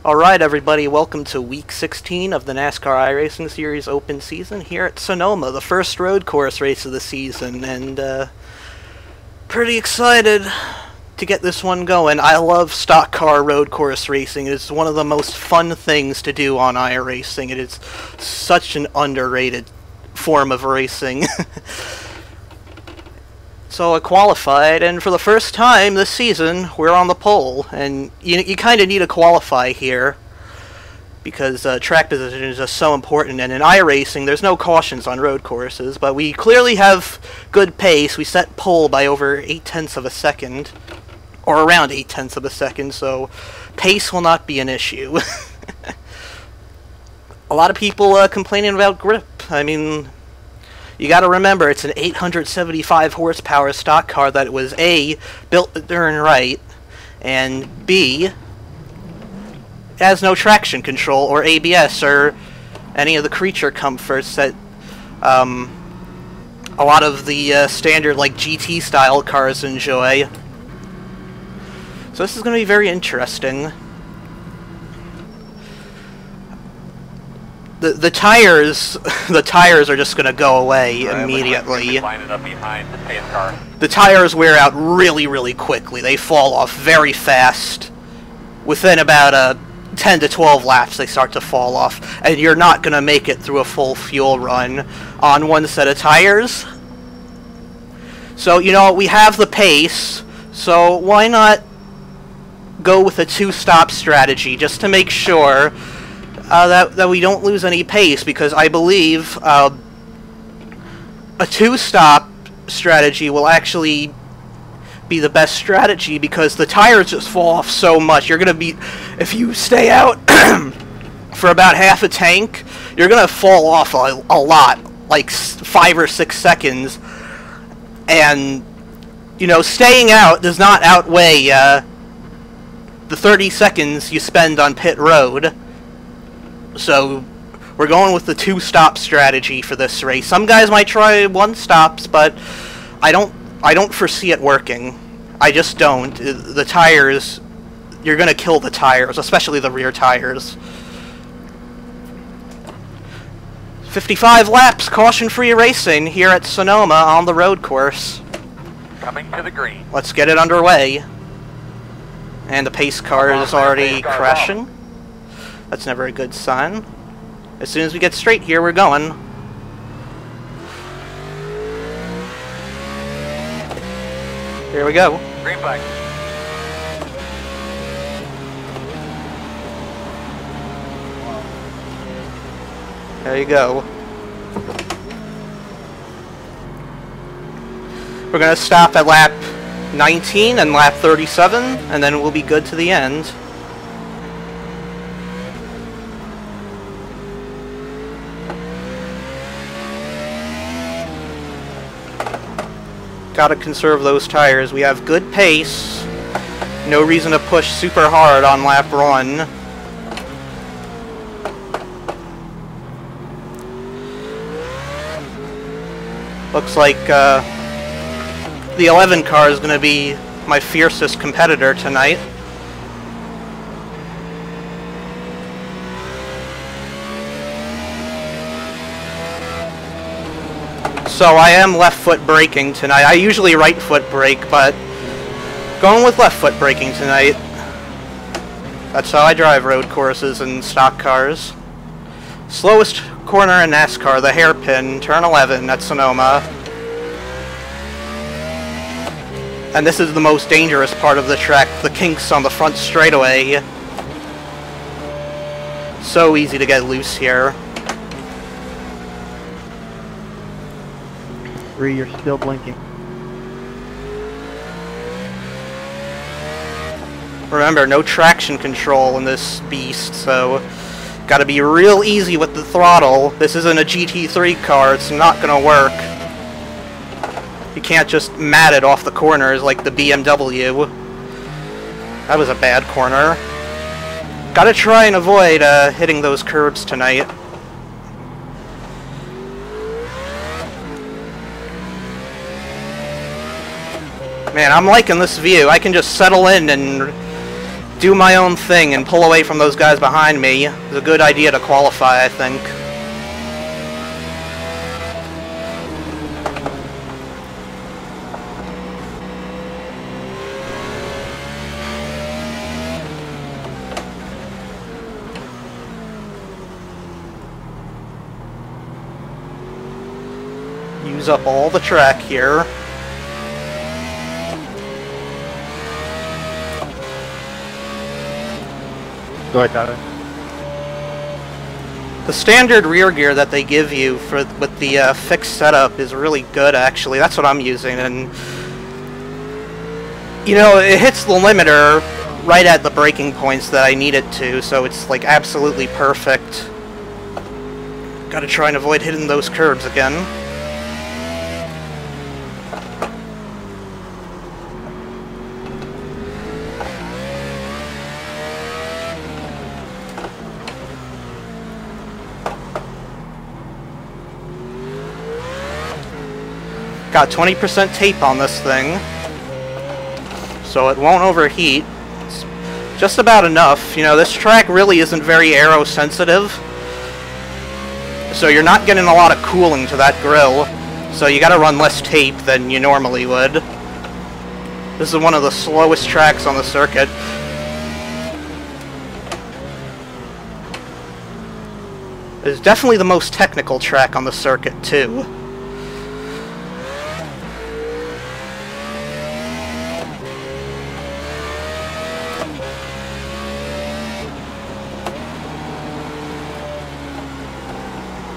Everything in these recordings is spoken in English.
Alright everybody, welcome to week 16 of the NASCAR iRacing Series open season here at Sonoma, the first road course race of the season, and pretty excited to get this one going. I love stock car road course racing. It's one of the most fun things to do on iRacing. It is such an underrated form of racing. So I qualified, and for the first time this season, we're on the pole. And you kind of need to qualify here, because track position is just so important. And in iRacing, there's no cautions on road courses, but we clearly have good pace. We set pole by over 8/10 of a second, or around 8/10 of a second, so pace will not be an issue. A lot of people complaining about grip. I mean, you gotta remember, it's an 875 horsepower stock car that was A, built the darn right, and B, has no traction control or ABS or any of the creature comforts that a lot of the standard like GT style cars enjoy. So this is going to be very interesting. The tires are just going to go away immediately. The tires wear out really quickly. They fall off very fast. Within about 10 to 12 laps they start to fall off, and you're not going to make it through a full fuel run on one set of tires. So, you know, we have the pace, so why not go with a two-stop strategy just to make sure that we don't lose any pace, because I believe a two-stop strategy will actually be the best strategy, because the tires just fall off so much. You're gonna be, if you stay out for about half a tank, you're gonna fall off a lot, like 5 or 6 seconds, and you know, staying out does not outweigh the 30 seconds you spend on pit road. So we're going with the two-stop strategy for this race. Some guys might try one-stops, but I don't foresee it working. I just don't. The tires, you're going to kill the tires, especially the rear tires. 55 laps, caution-free racing here at Sonoma on the road course. Coming to the green. Let's get it underway. And the pace car is already crashing. That's never a good sign. As soon as we get straight here, we're going. Here we go. Green flag. There you go. We're going to stop at lap 19 and lap 37, and then we'll be good to the end. Gotta conserve those tires. We have good pace. No reason to push super hard on lap 1. Looks like the 11 car is going to be my fiercest competitor tonight. So I am left foot braking tonight. I usually right foot brake, but going with left foot braking tonight. That's how I drive road courses and stock cars. Slowest corner in NASCAR, the hairpin, turn 11 at Sonoma. And this is the most dangerous part of the track, the kinks on the front straightaway. So easy to get loose here. You're still blinking. Remember, no traction control in this beast, so gotta be real easy with the throttle. This isn't a GT3 car, it's not gonna work. You can't just mat it off the corners like the BMW. That was a bad corner. Gotta try and avoid hitting those curbs tonight. Man, I'm liking this view. I can just settle in and do my own thing and pull away from those guys behind me is a good idea to qualify, I think. Use up all the track here. Go ahead, Tyler. The standard rear gear that they give you with the fixed setup is really good, actually. That's what I'm using, and you know, it hits the limiter right at the braking points that I need it to, so it's like absolutely perfect. Gotta try and avoid hitting those curbs again. Got 20% tape on this thing, so it won't overheat. It's just about enough. You know, this track really isn't very aero sensitive, so you're not getting a lot of cooling to that grill, so you gotta run less tape than you normally would. This is one of the slowest tracks on the circuit. It's definitely the most technical track on the circuit, too.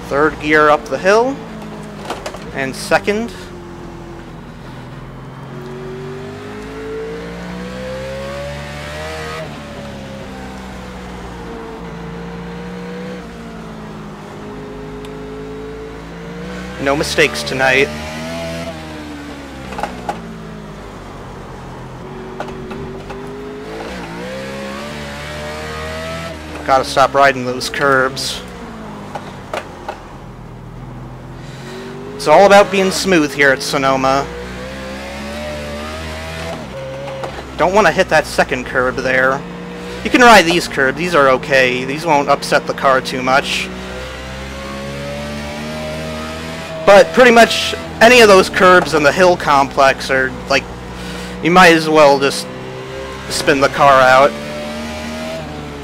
Third gear up the hill, and second. No mistakes tonight. Gotta stop riding those curbs. It's all about being smooth here at Sonoma. Don't want to hit that second curb there. You can ride these curbs, these are okay. These won't upset the car too much. But pretty much any of those curbs in the hill complex are like, you might as well just spin the car out.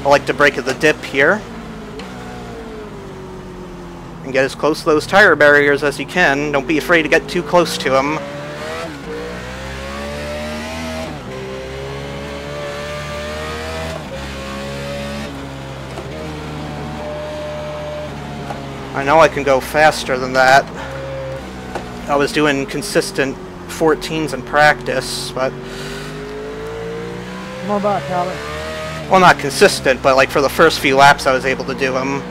I like to brake at the dip here. And get as close to those tire barriers as you can. Don't be afraid to get too close to them. I know I can go faster than that. I was doing consistent 14s in practice, but... More about Tyler. Well, not consistent, but like for the first few laps I was able to do them.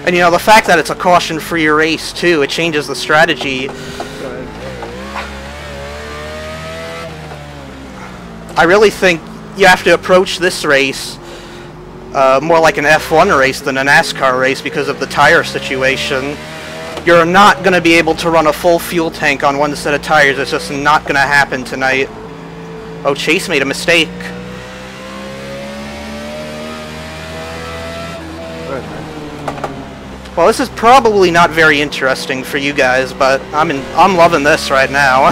And you know, the fact that it's a caution-free race, too, it changes the strategy. I really think you have to approach this race more like an F1 race than a NASCAR race because of the tire situation. You're not going to be able to run a full fuel tank on one set of tires. It's just not going to happen tonight. Oh, Chase made a mistake. Well, this is probably not very interesting for you guys, but I'm loving this right now.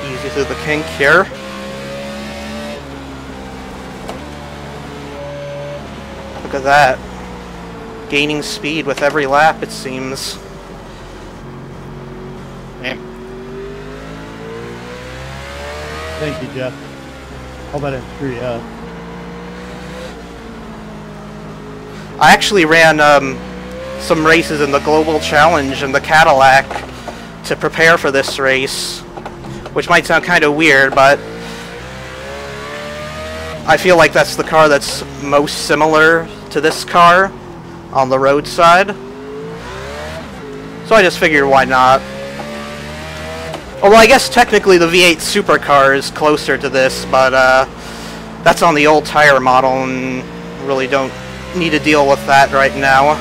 Easy through the kink here. Look at that. Gaining speed with every lap, it seems. Thank you, Jeff. Hope I didn't screw you up. I actually ran some races in the Global Challenge in the Cadillac to prepare for this race, which might sound kind of weird, but I feel like that's the car that's most similar to this car on the roadside. So I just figured, why not? Oh, well, I guess technically the V8 supercar is closer to this, but that's on the old tire model, and really don't need to deal with that right now.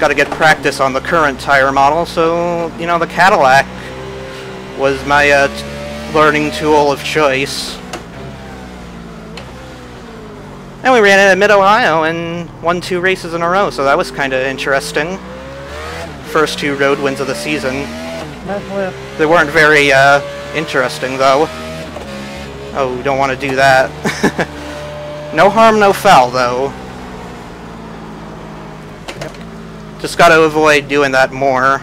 Got to get practice on the current tire model, so, you know, the Cadillac was my learning tool of choice. And we ran it at Mid-Ohio and won 2 races in a row, so that was kind of interesting. First 2 road wins of the season. They weren't very interesting, though. Oh, we don't want to do that. No harm, no foul, though. Just got to avoid doing that more.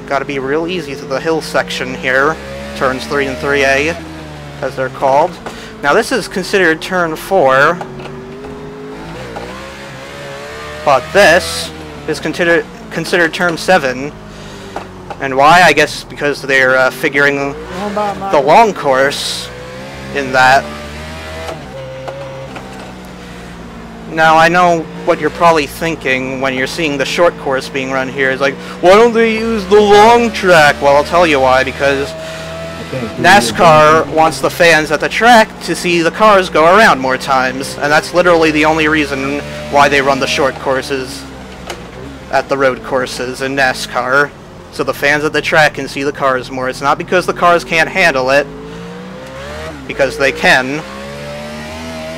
Got to be real easy through the hill section here. Turns 3 and 3A, as they're called. Now this is considered turn 4. But this is considered turn 7. And why? I guess because they're figuring the long course in that. Now, I know what you're probably thinking when you're seeing the short course being run here. Is like, why don't they use the long track? Well, I'll tell you why. Because NASCAR wants the fans at the track to see the cars go around more times. And that's literally the only reason why they run the short courses at the road courses in NASCAR. So the fans at the track can see the cars more. It's not because the cars can't handle it. Because they can.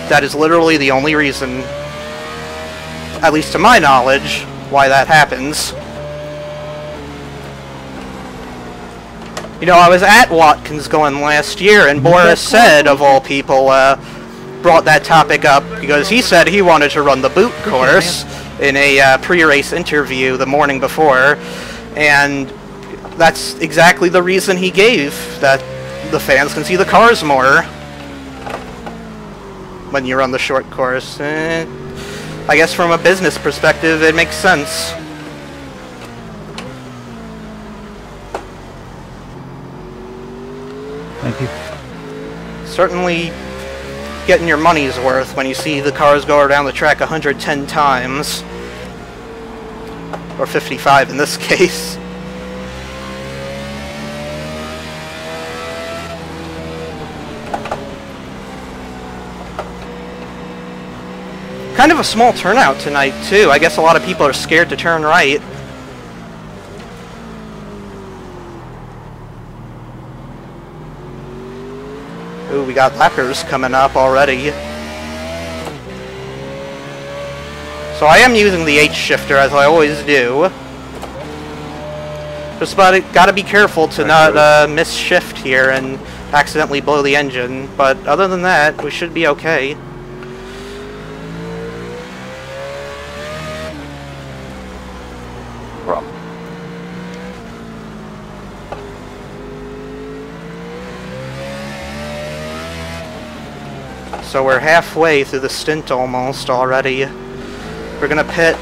That is literally the only reason, at least to my knowledge, why that happens. You know, I was at Watkins Glen last year, and Boris said, of all people, brought that topic up because he said he wanted to run the boot course in a pre-race interview the morning before, and that's exactly the reason he gave, that the fans can see the cars more when you run the short course. I guess from a business perspective, it makes sense. Thank you. Certainly getting your money's worth when you see the cars go around the track 110 times. Or 55 in this case. Kind of a small turnout tonight, too. I guess a lot of people are scared to turn right. Ooh, we got lappers coming up already. So I am using the H shifter, as I always do. Just gotta be careful to not miss shift here and accidentally blow the engine. But other than that, we should be okay. So we're halfway through the stint almost already. We're gonna pit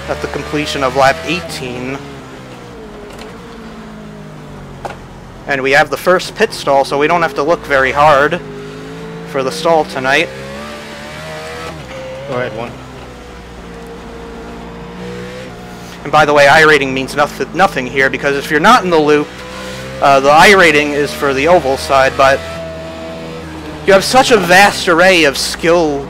at the completion of lap 18. And we have the first pit stall, so we don't have to look very hard for the stall tonight. Go ahead, one. And by the way, iRating means nothing here, because if you're not in the loop, the iRating is for the oval side, but you have such a vast array of skill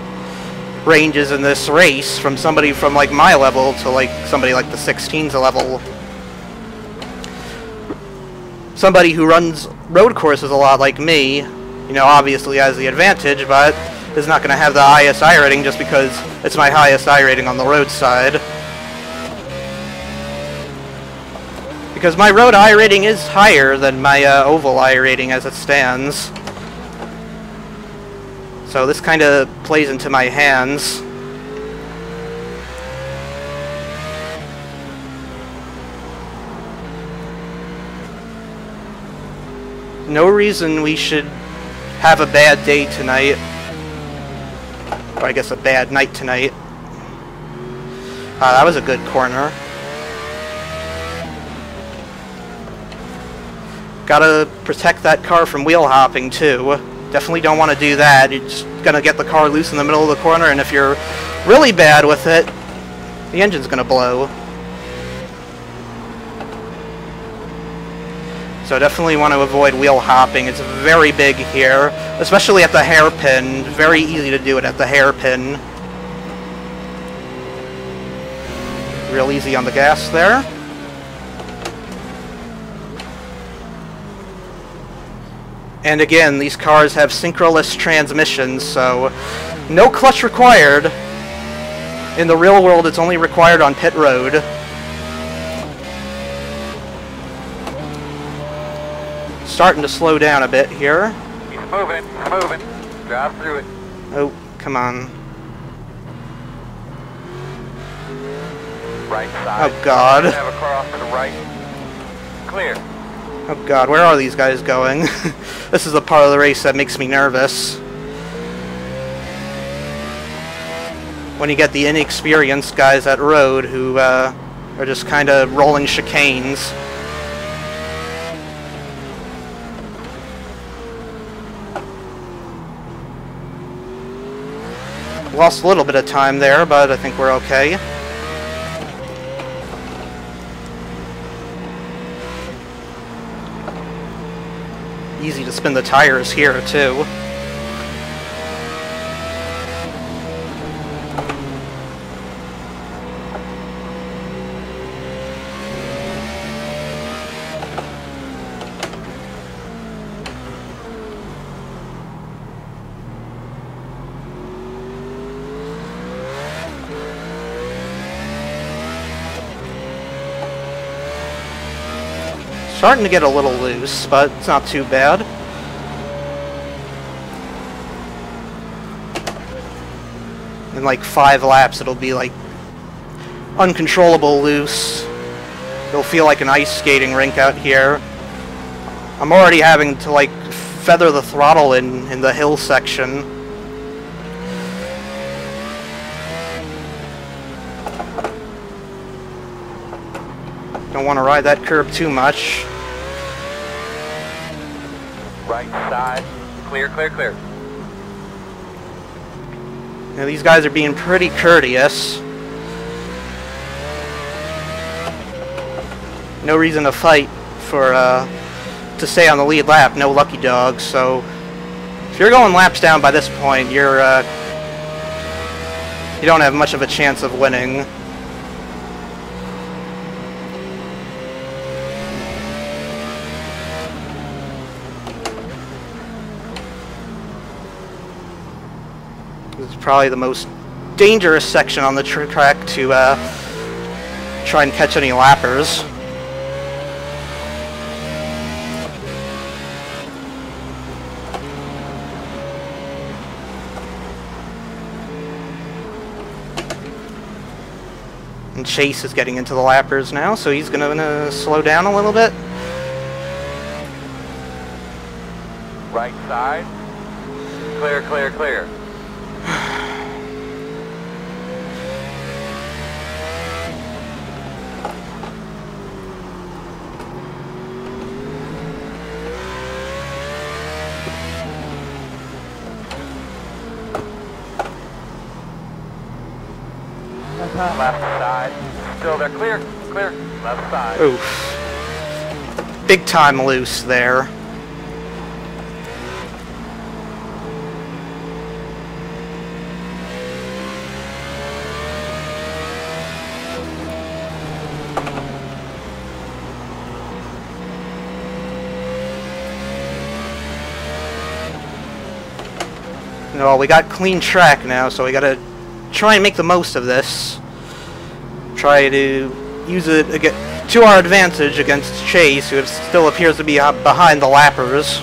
ranges in this race, from somebody from like my level to like somebody like the 16's level. Somebody who runs road courses a lot like me, you know, obviously has the advantage, but is not going to have the highest iRating just because it's my highest iRating on the road side. Because my road iRating is higher than my oval iRating as it stands. So this kind of plays into my hands. No reason we should have a bad day tonight. Or I guess a bad night tonight. That was a good corner. Gotta protect that car from wheel hopping too. Definitely don't want to do that. It's gonna get the car loose in the middle of the corner, and if you're really bad with it, the engine's gonna blow. So definitely want to avoid wheel hopping. It's very big here, especially at the hairpin. Very easy to do it at the hairpin. Real easy on the gas there. And again, these cars have synchronous transmissions, so no clutch required. In the real world, it's only required on pit road. Starting to slow down a bit here. He's moving, he's moving. Drive through it. Oh, come on. Right side. Oh, God. Have a car off to the right. Clear. Oh god, where are these guys going? This is the part of the race that makes me nervous. When you get the inexperienced guys at road who are just kind of rolling chicanes. Lost a little bit of time there, but I think we're okay. Easy to spin the tires here, too. Starting to get a little loose, but it's not too bad. In like 5 laps, it'll be like uncontrollable loose. It'll feel like an ice skating rink out here. I'm already having to like feather the throttle in the hill section. Don't want to ride that curb too much. Right side. Clear, clear, clear. Now these guys are being pretty courteous. No reason to fight for to stay on the lead lap. No lucky dogs. So if you're going laps down by this point, you don't have much of a chance of winning. This is probably the most dangerous section on the track to try and catch any lappers. And Chase is getting into the lappers now, so he's gonna slow down a little bit. Right side. Clear, clear, clear. Left side. Still there. Clear. Clear. Left side. Oof. Big time loose there. Well, we got clean track now, so we gotta try and make the most of this. Try to use it to our advantage against Chase, who still appears to be behind the lappers.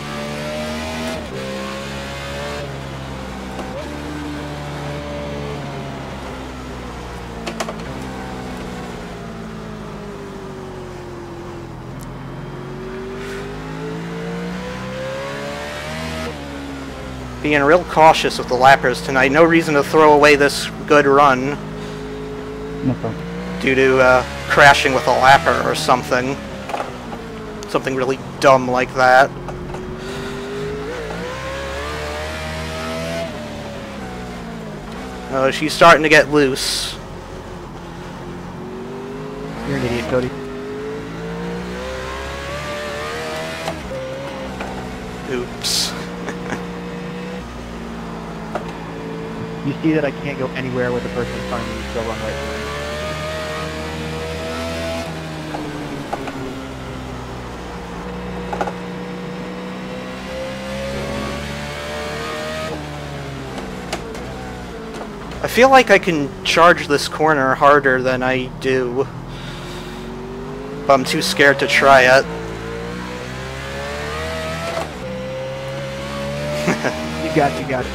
Being real cautious with the lappers tonight. No reason to throw away this good run. No problem. Due to crashing with a lapper or something. Something really dumb like that. Oh, she's starting to get loose. You're an idiot, Cody. Oops. You see that I can't go anywhere with the person in front of me, still run right through me. I feel like I can charge this corner harder than I do, but I'm too scared to try it. You got it, you got it.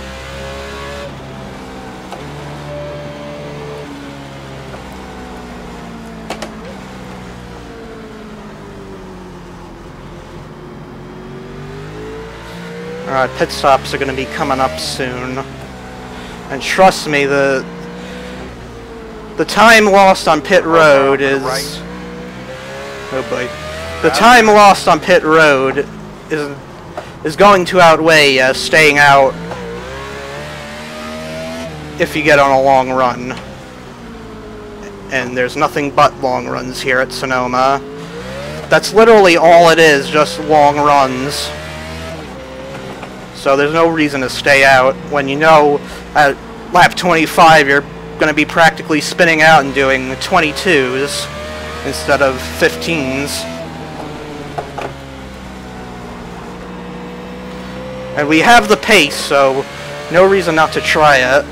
Alright, pit stops are going to be coming up soon. And trust me, the time lost on pit road is... Oh boy. The time lost on pit road is going to outweigh staying out if you get on a long run. And there's nothing but long runs here at Sonoma. That's literally all it is, just long runs. So there's no reason to stay out when you know at lap 25 you're going to be practically spinning out and doing 22s instead of 15s. And we have the pace, so no reason not to try it.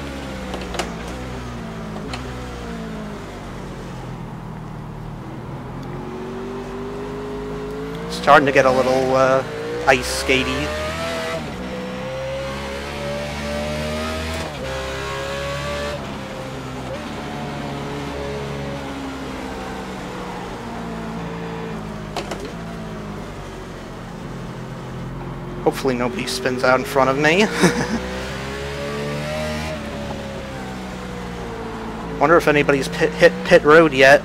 Starting to get a little ice skatey. Hopefully nobody spins out in front of me. Wonder if anybody's hit pit road yet.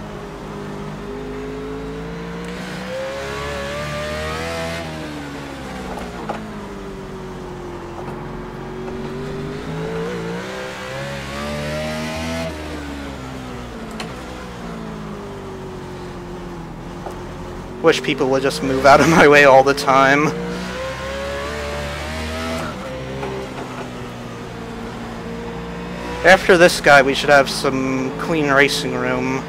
Wish people would just move out of my way all the time. After this guy, we should have some clean racing room.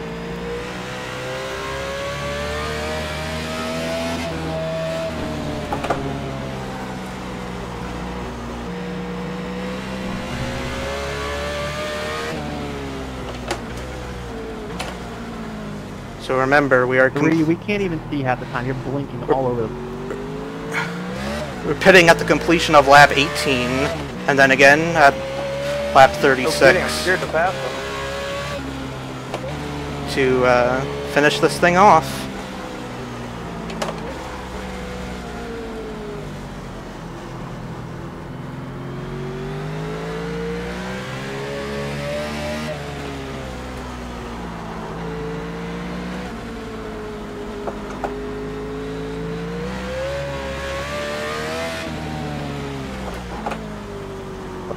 So remember, we are... We can't even see half the time. You're blinking all over the... We're pitting at the completion of lap 18, and then again at lap 36 to finish this thing off.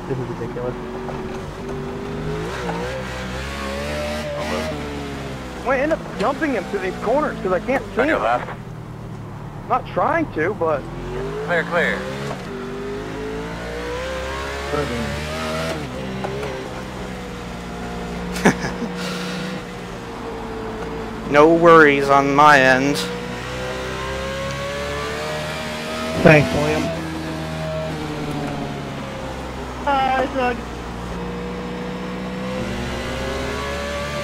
This is ridiculous. I end up jumping him through these corners because I can't see On your him. left. I'm not trying to, but Clear, clear. No worries on my end. Thanks, William.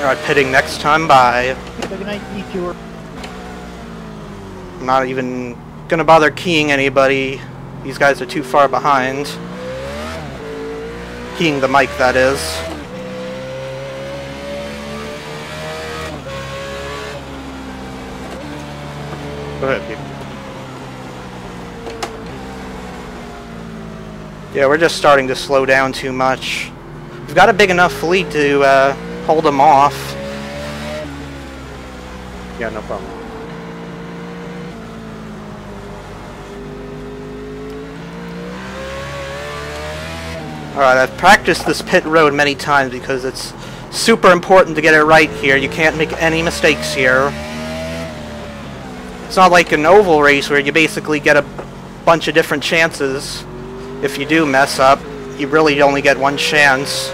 Alright, pitting next time by. Have a nice detour. I'm not even gonna bother keying anybody. These guys are too far behind. Keying the mic, that is. Go ahead, people. Yeah, we're just starting to slow down too much. We've got a big enough fleet to hold them off. Yeah, no problem. Alright, I've practiced this pit road many times because it's super important to get it right here. You can't make any mistakes here. It's not like an oval race where you basically get a bunch of different chances. If you do mess up, you really only get one chance.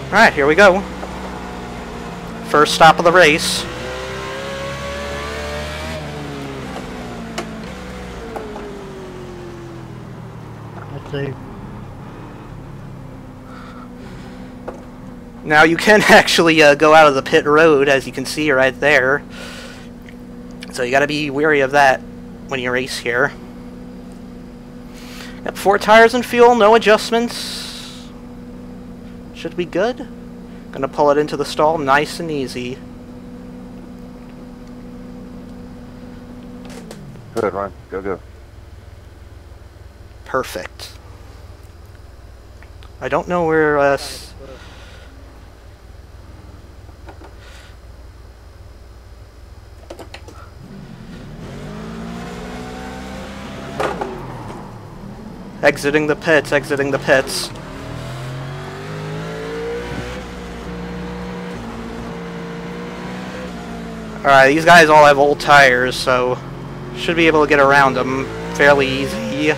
Alright, here we go. First stop of the race. Let's see. Now you can actually go out of the pit road, as you can see right there. So you gotta be wary of that when you race here. Got 4 tires and fuel, no adjustments. Should be good. Gonna pull it into the stall nice and easy. Good, Ryan. Go. Perfect. I don't know where exiting the pits, exiting the pits. Alright, these guys all have old tires, so should be able to get around them fairly easy.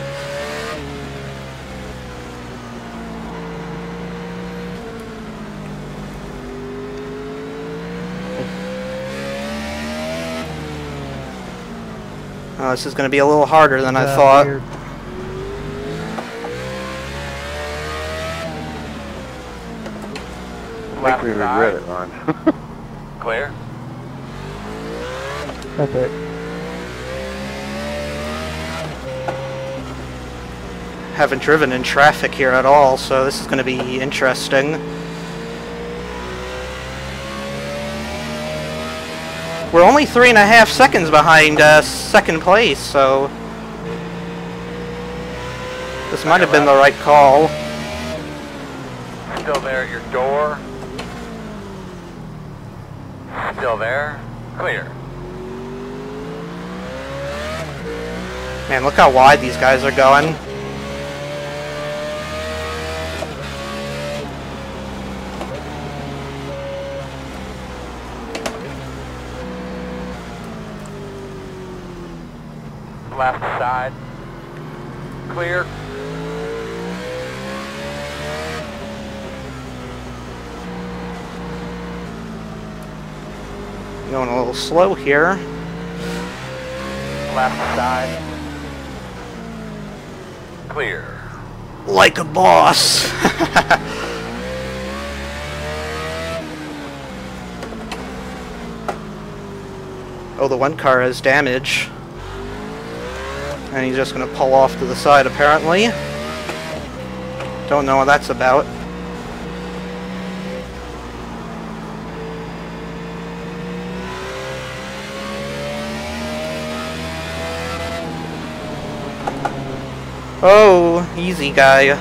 Oh, this is going to be a little harder than I thought. Weird. Make me regret it, Ron. Clear. That's it. Haven't driven in traffic here at all, so this is going to be interesting. We're only 3.5 seconds behind second place, so this might have been the right call. Still there at your door. Still there. Clear. Man, look how wide these guys are going. Left side. Clear. Going a little slow here. Left side. Clear. Like a boss. Oh, the one car has damage. And he's just going to pull off to the side, apparently. Don't know what that's about. Oh, easy guy.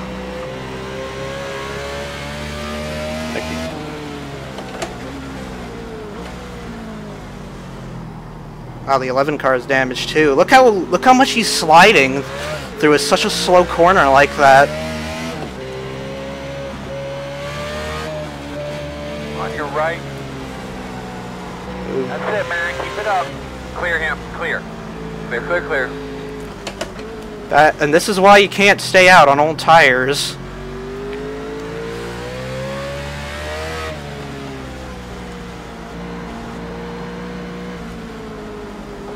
Thank you. Wow, the 11 car is damaged too. Look how much he's sliding through such a slow corner like that. On your right. That's it, man. Keep it up. Clear him. Clear. Clear, clear, clear. And this is why you can't stay out on old tires.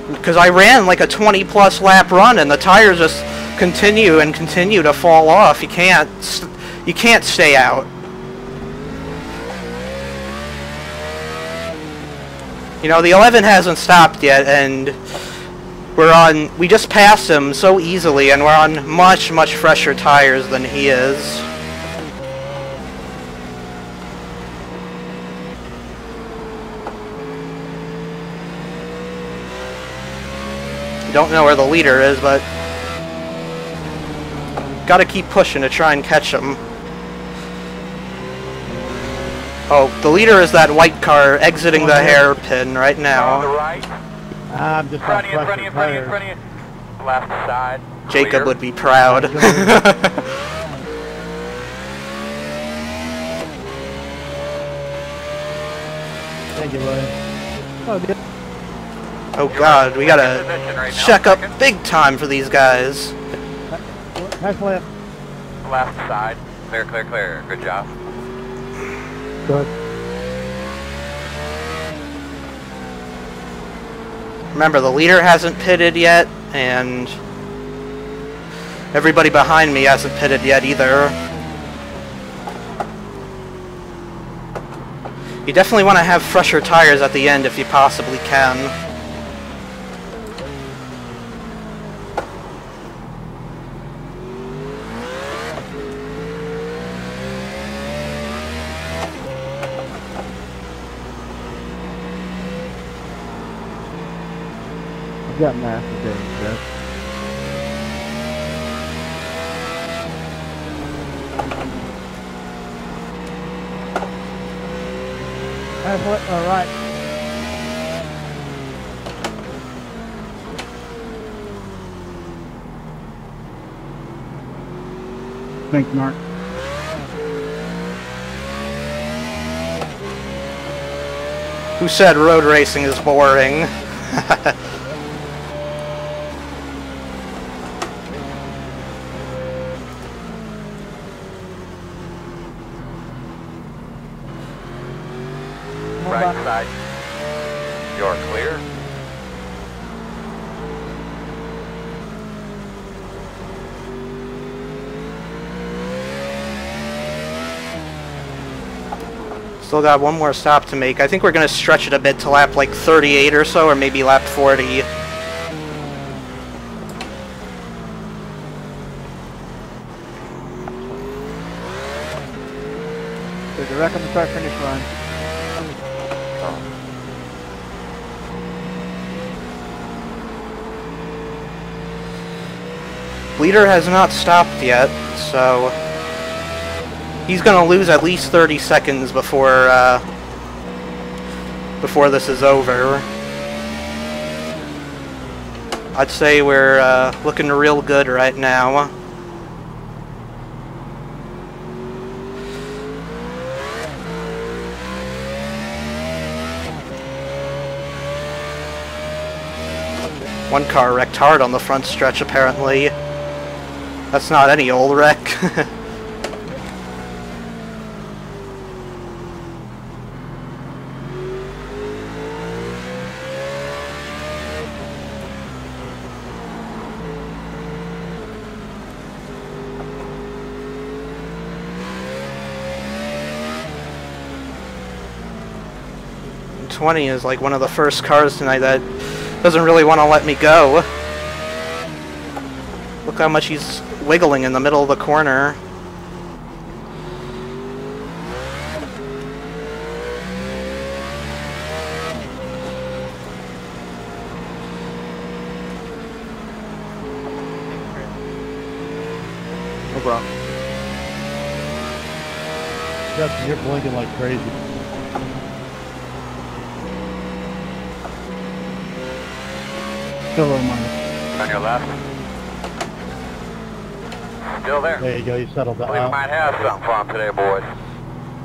Because I ran like a 20+ lap run and the tires just continue and continue to fall off. You can't stay out. You know, the 11 hasn't stopped yet, and we just passed him so easily, and we're on much, much fresher tires than he is. Don't know where the leader is, but gotta keep pushing to try and catch him. Oh, the leader is that white car exiting the hairpin right On the now. right. I'm just on Front of you, front of you, front of you, front of you. Left side. Jacob Clear. would be proud. Thank you, William. Oh, good. Oh god, we gotta Position right now, check up second. big time for these guys. Nice left. Left side. Clear, clear, clear. Good job. Good. Remember, the leader hasn't pitted yet, and everybody behind me hasn't pitted yet either. You definitely want to have fresher tires at the end if you possibly can. I've got massive damage, Jeff. All right. Thanks, Mark. Who said road racing is boring? Right side. You're clear. Still got one more stop to make. I think we're going to stretch it a bit to lap like 38 or so, or maybe lap 40. They're direct on the start-finish line. Leader has not stopped yet, so he's going to lose at least 30 seconds before this is over. I'd say we're looking real good right now. One car wrecked hard on the front stretch, apparently. That's not any old wreck. '20 is like one of the first cars tonight that doesn't really want to let me go. Look how much he's wiggling in the middle of the corner. No problem. Justin, you're blinking like crazy. Still on mine. On your left. Still there. There you go, you settled that We out. might have something for 'em today, boys.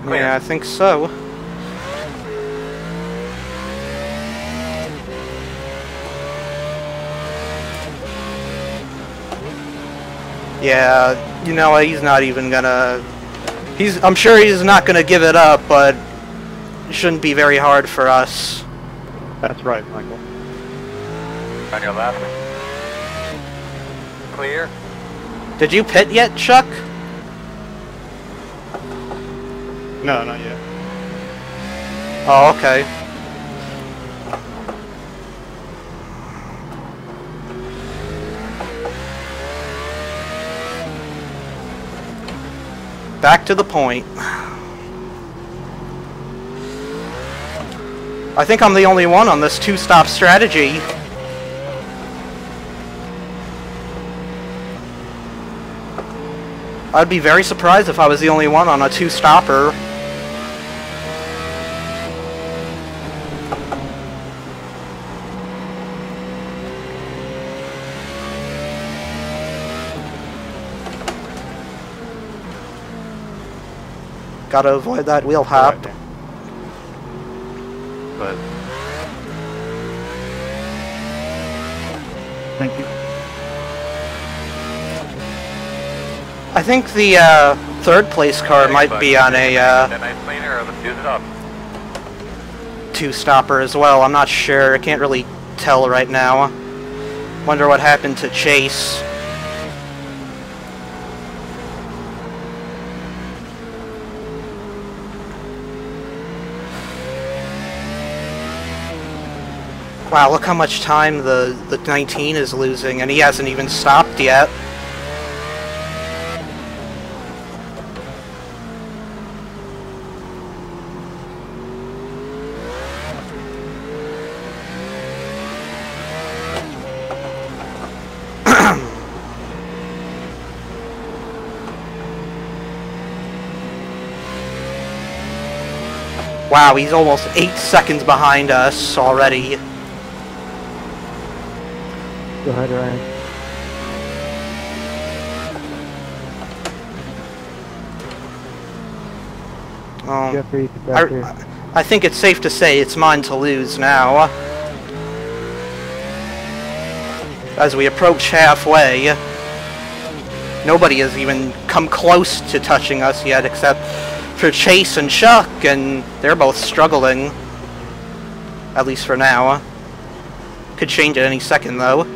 Yeah, I think so. Yeah, you know, he's not even gonna... I'm sure he's not gonna give it up, but it shouldn't be very hard for us. That's right, Michael. On your left. Clear. Did you pit yet, Chuck? No, not yet. Oh, okay. Back to the point. I think I'm the only one on this two-stop strategy. I'd be very surprised if I was the only one on a two-stopper. Gotta avoid that wheel hop. Right there. But Thank you. I think the third place car might be on a that nice cleaner, or let's use it up. two-stopper as well. I'm not sure. I can't really tell right now. Wonder what happened to Chase. Wow, look how much time the 19 is losing, and he hasn't even stopped yet. Wow, he's almost 8 seconds behind us already. Go ahead, Ryan. Oh, Jeffrey, get back here. I think it's safe to say it's mine to lose now. As we approach halfway, nobody has even come close to touching us yet except for Chase and Chuck, and they're both struggling. At least for now. Could change at any second though.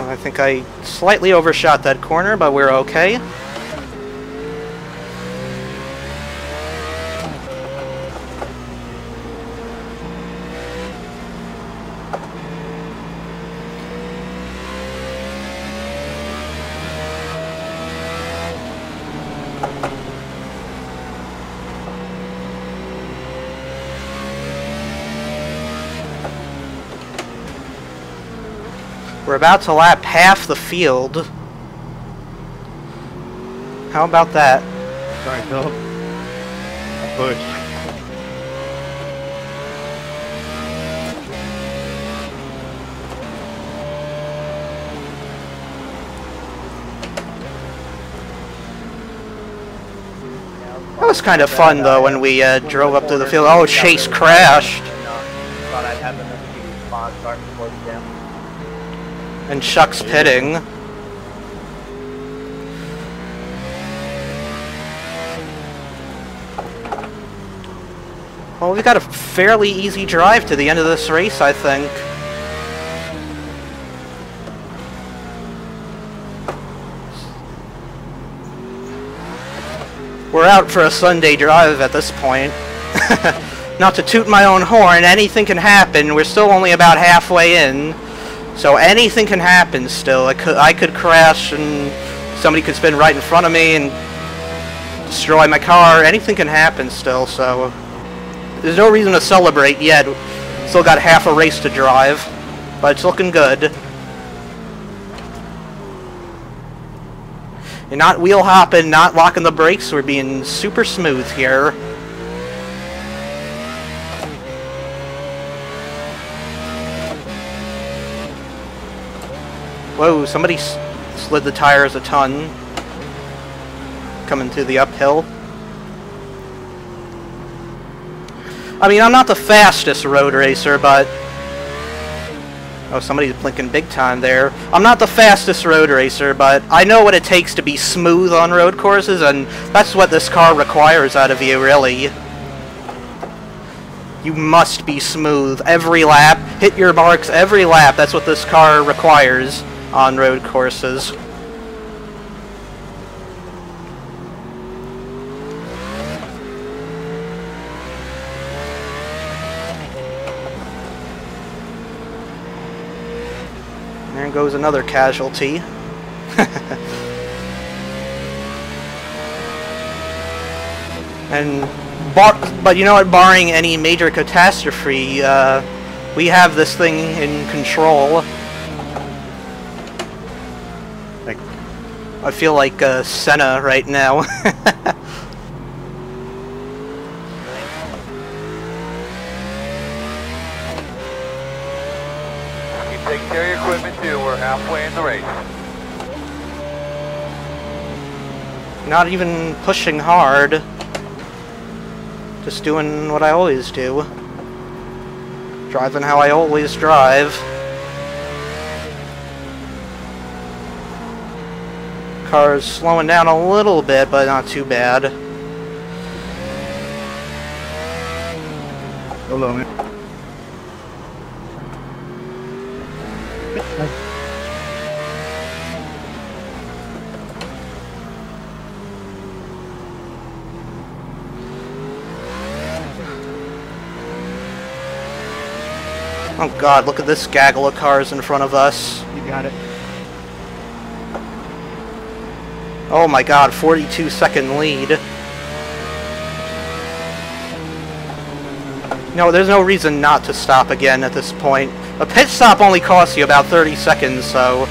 I think I slightly overshot that corner, but we're okay. We're about to lap half the field. How about that? Sorry, Philip. I pushed. That was kind of fun though when we drove up to the field. Oh, Chase crashed. Thought I'd have another few spots starting towards them. And Chuck's pitting. Well, we've got a fairly easy drive to the end of this race, I think. We're out for a Sunday drive at this point. Not to toot my own horn, anything can happen. We're still only about halfway in. So anything can happen still. I could crash and somebody could spin right in front of me and destroy my car. Anything can happen still, so there's no reason to celebrate yet. Still got half a race to drive, but it's looking good. You're not wheel hopping, not locking the brakes. We're being super smooth here. Whoa, somebody slid the tires a ton. Coming through the uphill. I mean, I'm not the fastest road racer, but... Oh, somebody's blinking big time there. I'm not the fastest road racer, but I know what it takes to be smooth on road courses, and that's what this car requires out of you, really. You must be smooth every lap, hit your marks every lap. That's what this car requires on road courses. There goes another casualty. But you know what, barring any major catastrophe, we have this thing in control. I feel like Senna right now. Keep taking care of your equipment too. We're halfway in the race. Not even pushing hard. Just doing what I always do. Driving how I always drive. Car's slowing down a little bit, but not too bad. Hello, man. Oh god, look at this gaggle of cars in front of us. You got it. Oh my god, 42-second lead. No, there's no reason not to stop again at this point. A pit stop only costs you about 30 seconds, so...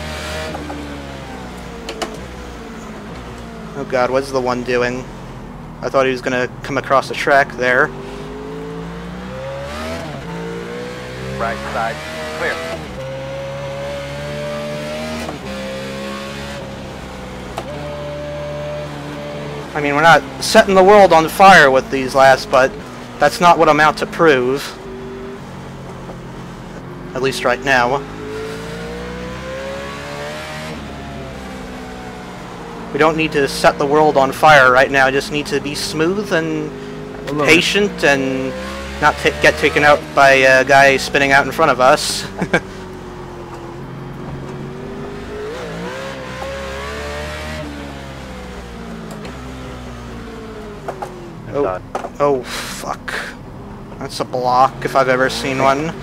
Oh god, what's the one doing? I thought he was gonna come across the track there. Right side, clear. I mean, we're not setting the world on fire with these last, but that's not what I'm out to prove. At least right now. We don't need to set the world on fire right now, just need to be smooth and patient and not get taken out by a guy spinning out in front of us. Oh, fuck. That's a block, if I've ever seen one.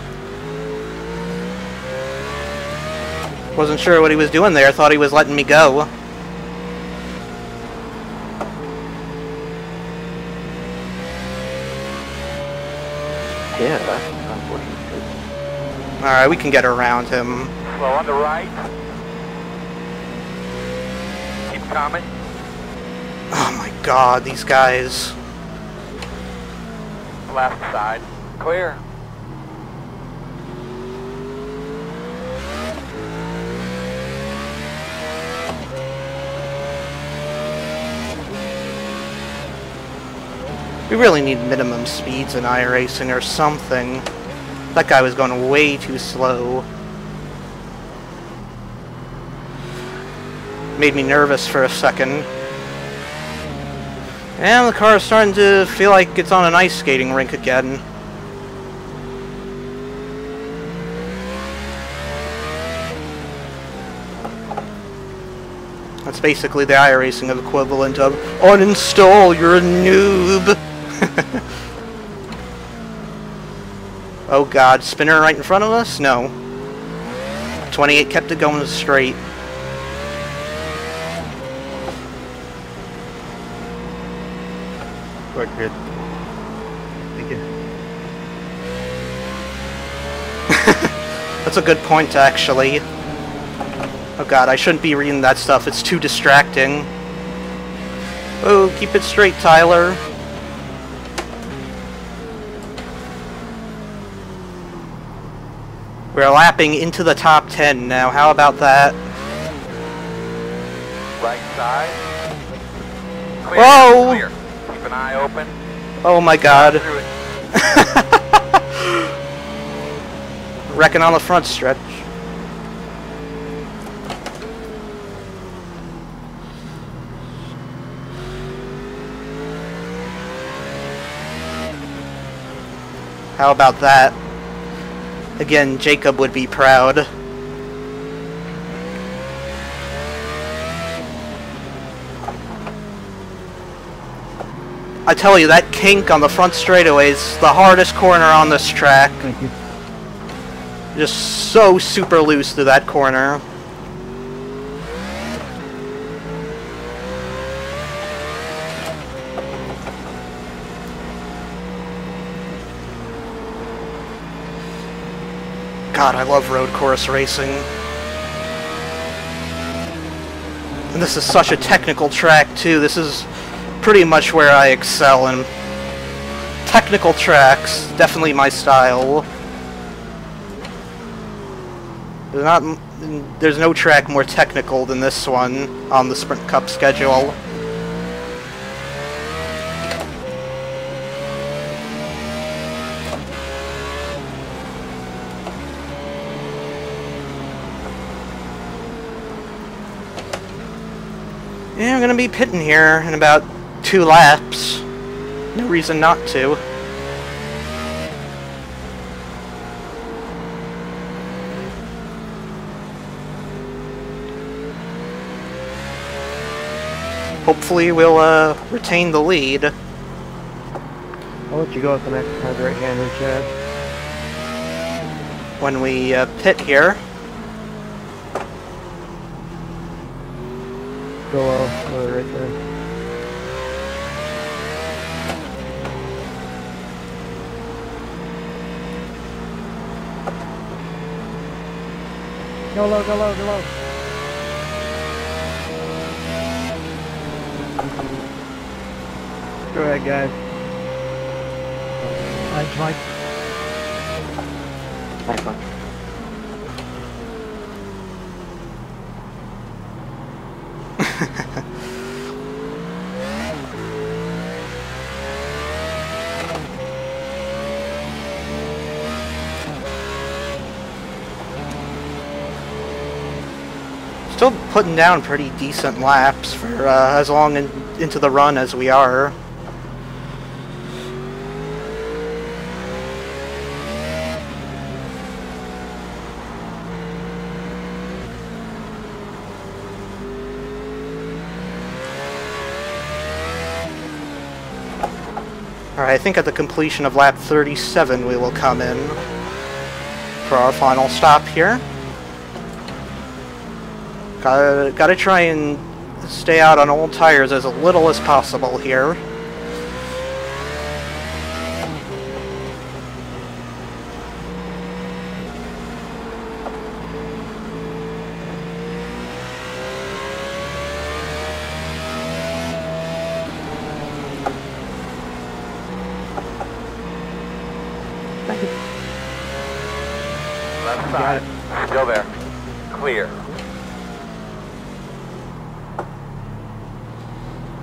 Wasn't sure what he was doing there, thought he was letting me go. Yeah, that's unfortunate. Alright, we can get around him. Slow on the right. Keep coming. Oh my god, these guys. Left side, clear. We really need minimum speeds in iRacing or something. That guy was going way too slow. Made me nervous for a second. And the car is starting to feel like it's on an ice skating rink again. That's basically the iRacing equivalent of uninstall, you're a noob. Oh god, spinner right in front of us? No. 28 kept it going straight. Good, good. Thank you. That's a good point, actually. Oh god, I shouldn't be reading that stuff. It's too distracting. Oh, keep it straight, Tyler. We're lapping into the top 10 now. How about that? Right side. Clear. Whoa! Clear. Keep an eye open. Oh my god. Through it. Wrecking on the front stretch. How about that? Again, Jacob would be proud. I tell you, that kink on the front straightaway is the hardest corner on this track. Thank you. Just so super loose through that corner. God, I love road course racing. And this is such a technical track too. This is pretty much where I excel in technical tracks. Definitely my style. There's no track more technical than this one on the Sprint Cup schedule. Yeah, I'm gonna be pitting here in about 2 laps. No reason not to. Hopefully we'll retain the lead. I'll let you go with the next time right-hander, Chad. When we pit here. Go right there. Go low, go low, go low. Go ahead, guys. Thanks, Mike. Thanks, Mike. Still putting down pretty decent laps for as long into the run as we are. Alright, I think at the completion of lap 37 we will come in for our final stop here. Gotta try and stay out on old tires as little as possible here. Left side. Still there. Clear.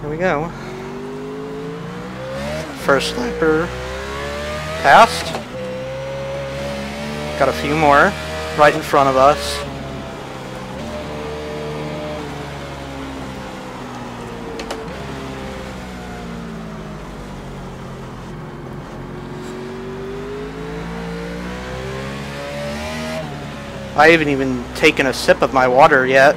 Here we go. First lapper passed. Got a few more right in front of us. I haven't even taken a sip of my water yet.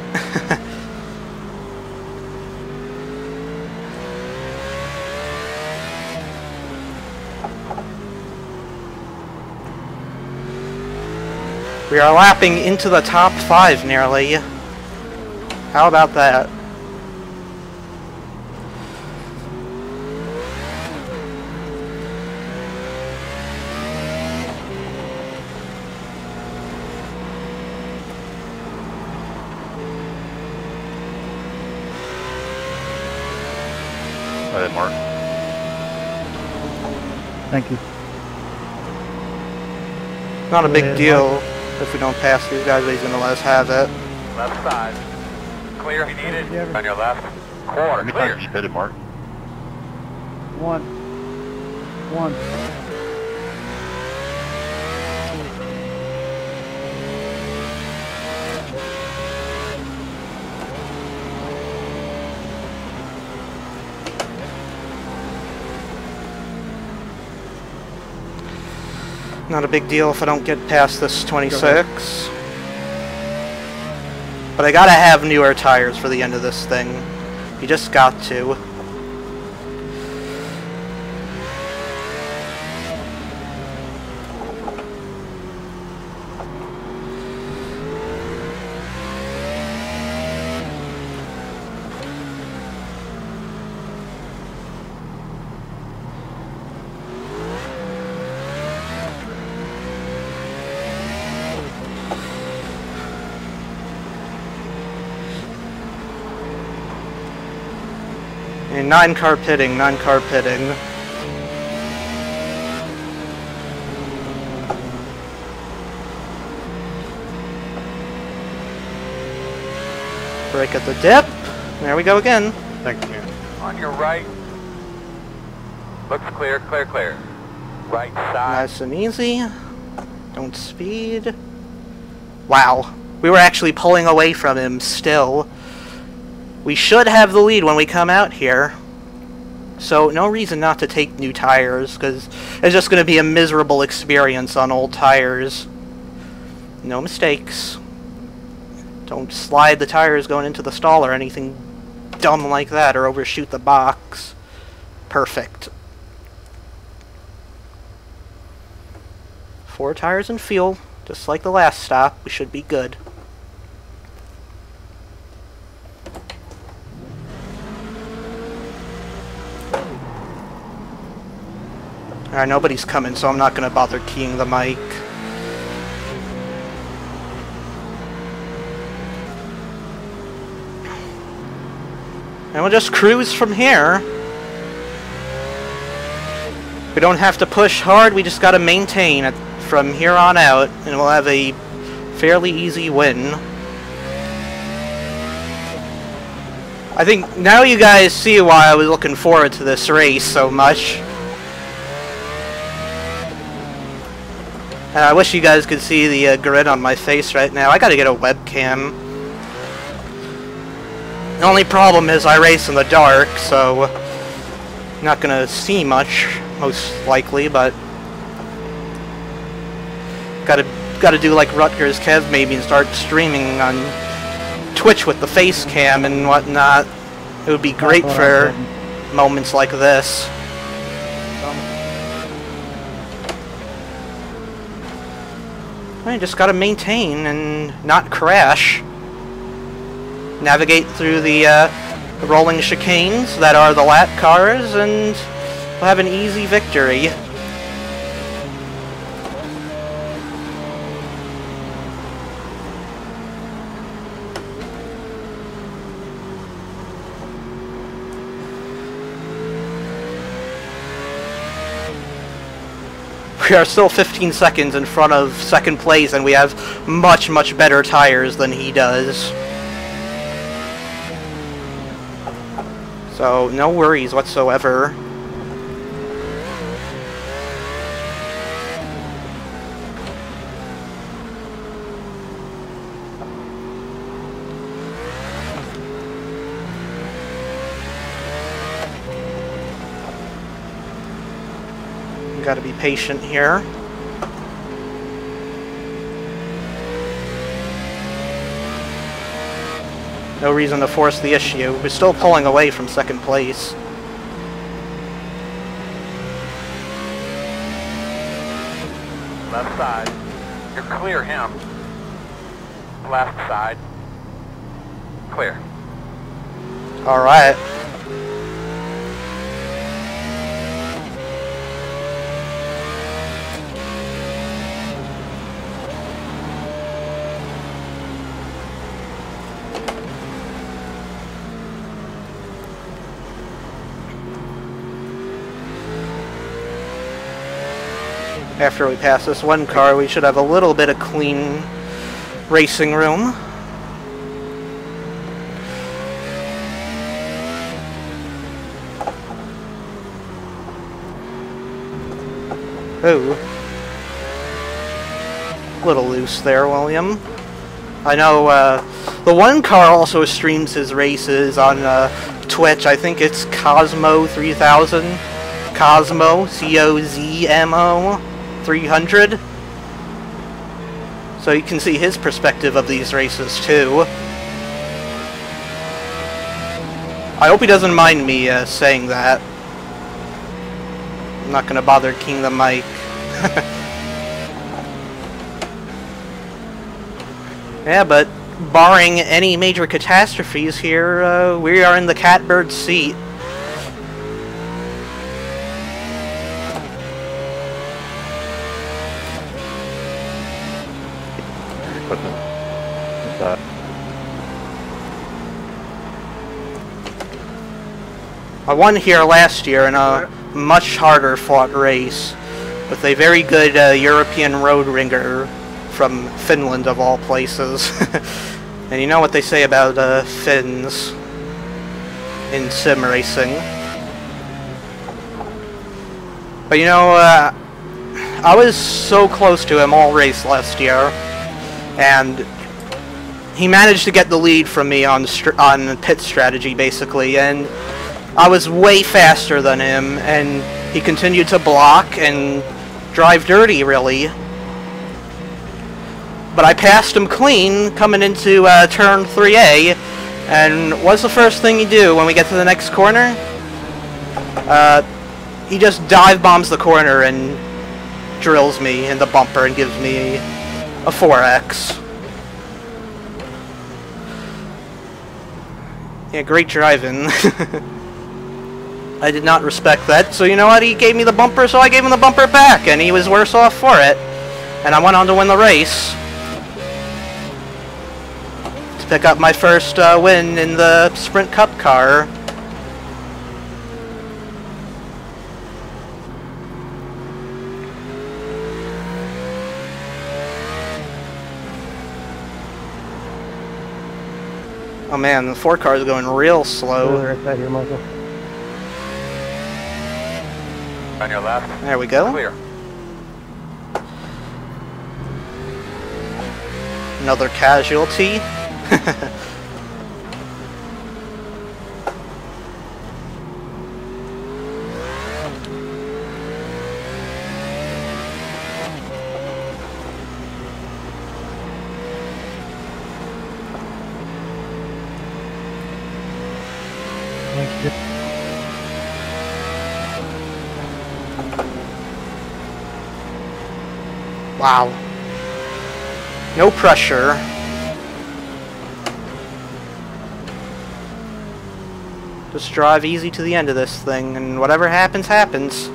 We are lapping into the top 5 nearly. How about that? Go ahead, Mark. Thank you. Not a big ahead, deal if we don't pass these guys, but he's gonna let us have it. Left side. Clear if you need it. Yeah. On your left. How Quarter. many Clear. times you pitted, Mark? One. Not a big deal if I don't get past this 26. But I gotta have newer tires for the end of this thing. You just got to. And 9-car pitting, 9-car pitting. Brake at the dip. There we go again. Thanks, man. On your right. Looks clear, clear, clear. Right side. Nice and easy. Don't speed. Wow. We were actually pulling away from him still. We should have the lead when we come out here. So no reason not to take new tires, because it's just going to be a miserable experience on old tires. No mistakes. Don't slide the tires going into the stall or anything dumb like that, or overshoot the box. Perfect. 4 tires and fuel, just like the last stop. We should be good. Alright, nobody's coming, so I'm not going to bother keying the mic. And we'll just cruise from here. We don't have to push hard, we just gotta maintain it from here on out, and we'll have a fairly easy win. I think now you guys see why I was looking forward to this race so much. I wish you guys could see the grin on my face right now. I gotta get a webcam. The only problem is I race in the dark, so not gonna see much, most likely, but gotta do like Rutgers Kev maybe and start streaming on Twitch with the face cam and whatnot. It would be great for moments like this. I just gotta maintain and not crash. Navigate through the rolling chicanes that are the lap cars, and we'll have an easy victory. We are still 15 seconds in front of second place, and we have much, much better tires than he does. So, no worries whatsoever. Gotta be patient here. No reason to force the issue. We're still pulling away from second place. Left side. You're clear him. Left side. Clear. Alright. After we pass this one car, we should have a little bit of clean racing room. Oh. A little loose there, William. I know the one car also streams his races on Twitch. I think it's Cosmo 3000. Cosmo, C-O-Z-M-O 300. So you can see his perspective of these races too. I hope he doesn't mind me saying that. I'm not gonna bother keying the mic. Yeah, but barring any major catastrophes here, we are in the catbird seat. What's that? I won here last year in a much harder fought race with a very good European road ringer from Finland of all places. And you know what they say about Finns in sim racing. But you know, I was so close to him all race last year, and he managed to get the lead from me on pit strategy, basically, and I was way faster than him, and he continued to block and drive dirty, really. But I passed him clean coming into turn 3A, and what's the first thing you do when we get to the next corner? He just dive bombs the corner and drills me in the bumper and gives me a 4X. Yeah, great driving. I did not respect that, so you know what? He gave me the bumper, so I gave him the bumper back, and he was worse off for it. And I went on to win the race. To pick up my first win in the Sprint Cup car. Oh man, the 4 car is going real slow. Right side here, Michael. On your left. There we go. Clear. Another casualty. Thank you. Wow. No pressure. Just drive easy to the end of this thing, and whatever happens, happens.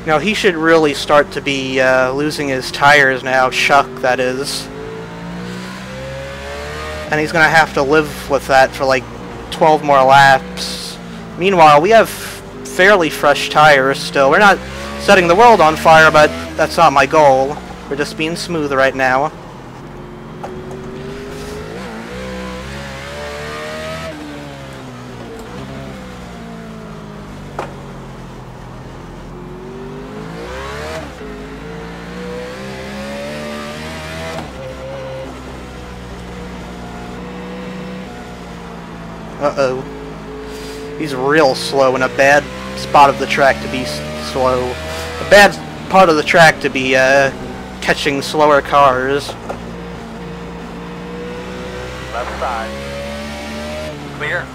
You know, he should really start to be losing his tires now, Chuck, that is. And he's going to have to live with that for like 12 more laps. Meanwhile, we have fairly fresh tires still. We're not setting the world on fire, but that's not my goal. We're just being smooth right now. Uh-oh. He's real slow in a bad spot of the track to be slow. A bad part of the track to be catching slower cars. Left side. Clear.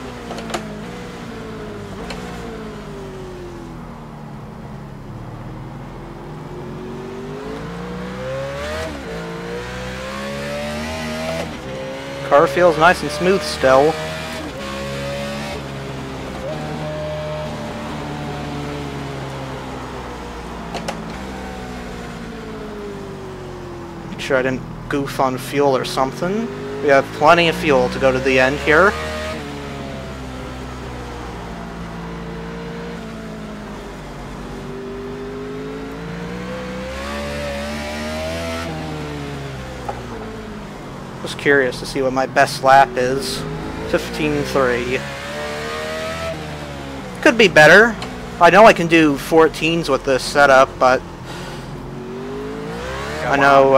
Car feels nice and smooth still. Make sure I didn't goof on fuel or something. We have plenty of fuel to go to the end here. Just curious to see what my best lap is. 15.3. Could be better. I know I can do 14s with this setup, but I know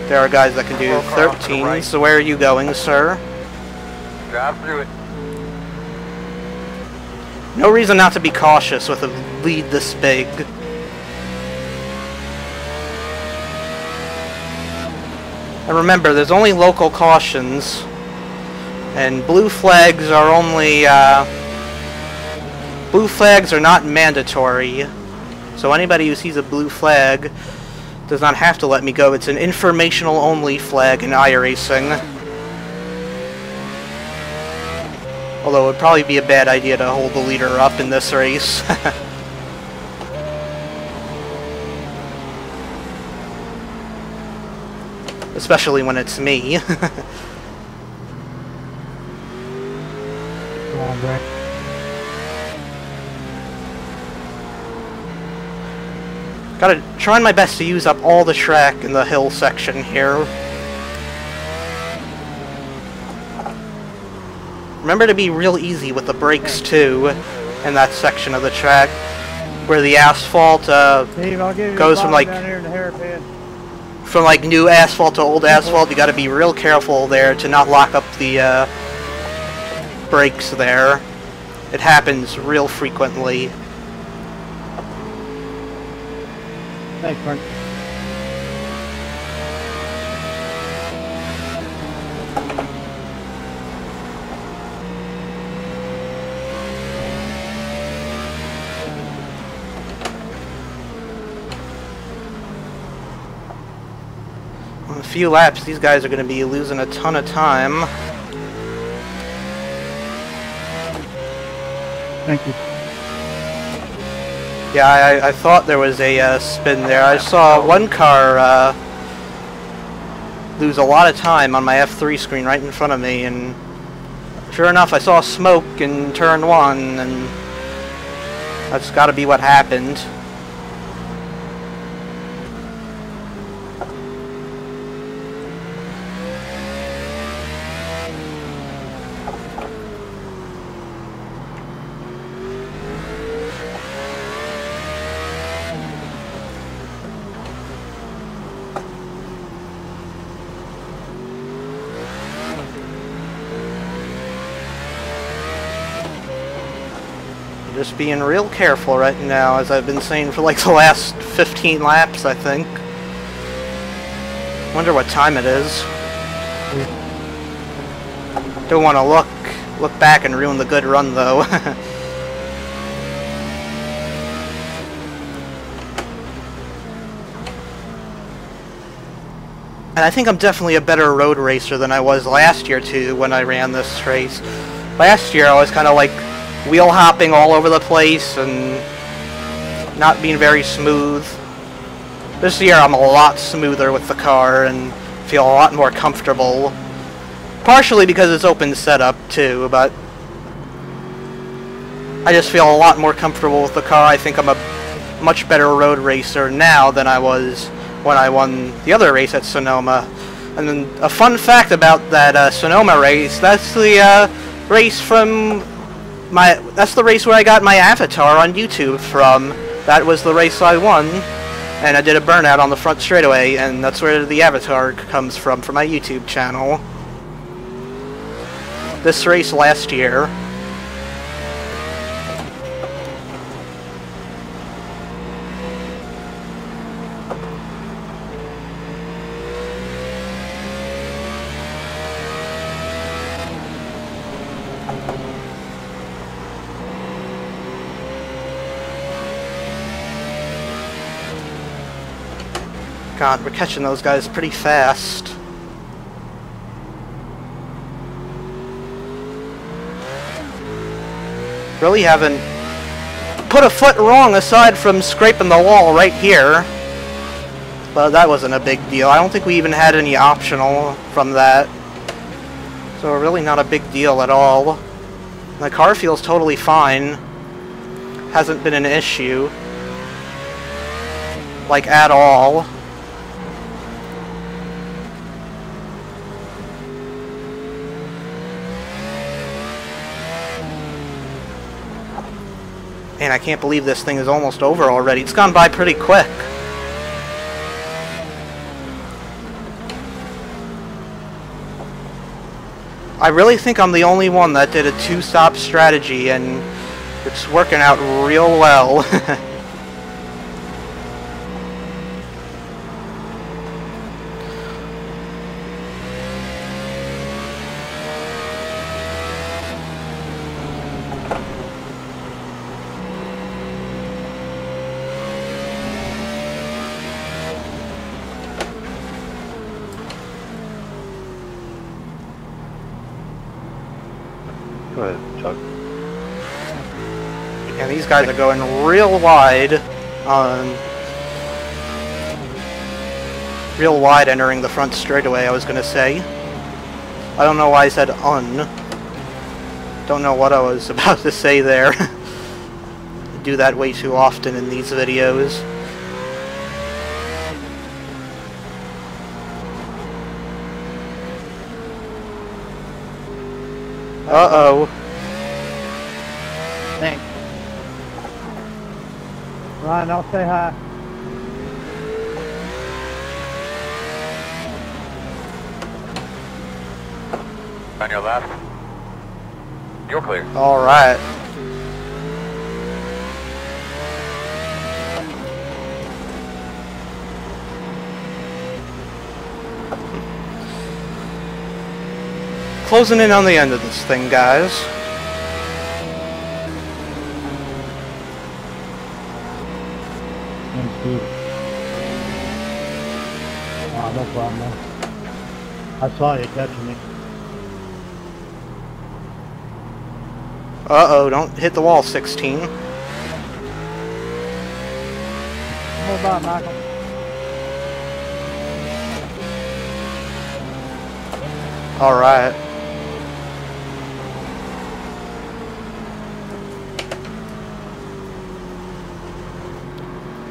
there are guys that can do 13s, so where are you going, sir? Drive through it. No reason not to be cautious with a lead this big. And remember, there's only local cautions, and blue flags are only, blue flags are not mandatory. So anybody who sees a blue flag does not have to let me go. It's an informational only flag in iRacing. Although it would probably be a bad idea to hold the leader up in this race. Especially when it's me. Come on, Brent. Gotta trying my best to use up all the track in the hill section here. Remember to be real easy with the brakes too, in that section of the track, where the asphalt Steve, I'll give you goes a from bottom like down here in the hairpin. from like new asphalt to old asphalt. You gotta be real careful there to not lock up the brakes there. It happens real frequently. Thanks, Brent. In a few laps, these guys are going to be losing a ton of time. Thank you. Yeah, I thought there was a spin there. I saw one car lose a lot of time on my F3 screen right in front of me, and sure enough, I saw smoke in turn 1, and that's got to be what happened. Just being real careful right now, as I've been saying for like the last 15 laps, I think. Wonder what time it is. Don't want to look back and ruin the good run, though. And I think I'm definitely a better road racer than I was last year, too, when I ran this race. Last year, I was kind of like wheel hopping all over the place and not being very smooth. This year I'm a lot smoother with the car and feel a lot more comfortable. Partially because it's open setup too, but I just feel a lot more comfortable with the car. I think I'm a much better road racer now than I was when I won the other race at Sonoma. And then a fun fact about that Sonoma race, that's the race from that's the race where I got my avatar on YouTube from. That was the race I won, and I did a burnout on the front straightaway, and that's where the avatar comes from for my YouTube channel. This race last year. God, we're catching those guys pretty fast. Really haven't put a foot wrong aside from scraping the wall right here. But that wasn't a big deal. I don't think we even had any optional from that. So really not a big deal at all. The car feels totally fine. Hasn't been an issue. Like, at all. Man, I can't believe this thing is almost over already. It's gone by pretty quick. I really think I'm the only one that did a two-stop strategy, and it's working out real well. Go ahead. Chuck. And these guys are going real wide entering the front straightaway, I was gonna say. I don't know why I said Don't know what I was about to say there. I do that way too often in these videos. Uh-oh. Thanks. Ryan, I'll say hi. On your left. You're clear. Alright. Closing in on the end of this thing, guys. Thanks, dude. Oh, no problem, man. I saw you catching me. Uh-oh, don't hit the wall, 16. Hold on, Michael. Alright.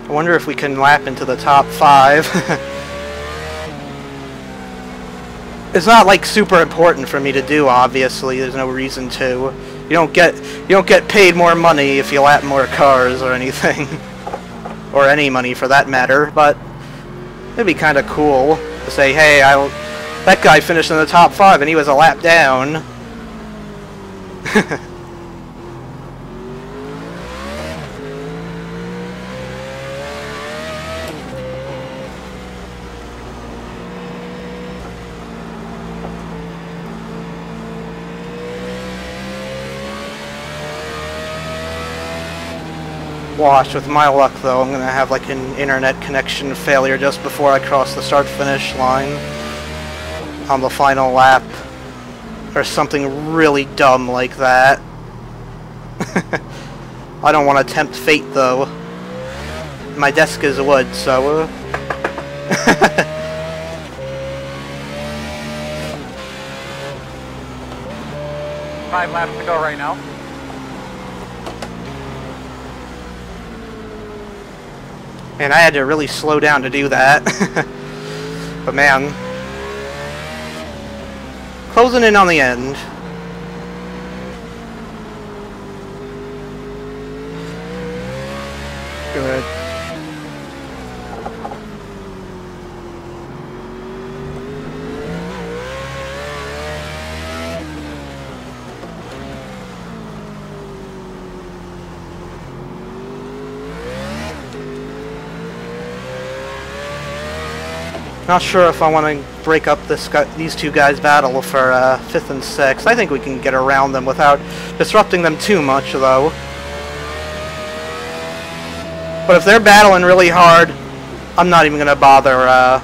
I wonder if we can lap into the top 5. It's not like super important for me to do, obviously. There's no reason to. You don't get paid more money if you lap more cars or anything. Or any money for that matter, but it'd be kind of cool to say, hey, that guy finished in the top 5 and he was a lap down. Watch, with my luck though, I'm gonna have like an internet connection failure just before I cross the start-finish line on the final lap, or something really dumb like that. I don't want to tempt fate though. My desk is wood, so 5 laps to go right now. and I had to really slow down to do that. But man, closing in on the end. Good. Not sure if I want to break up these two guys' battle for 5th and 6th. I think we can get around them without disrupting them too much, though. But if they're battling really hard, I'm not even going to bother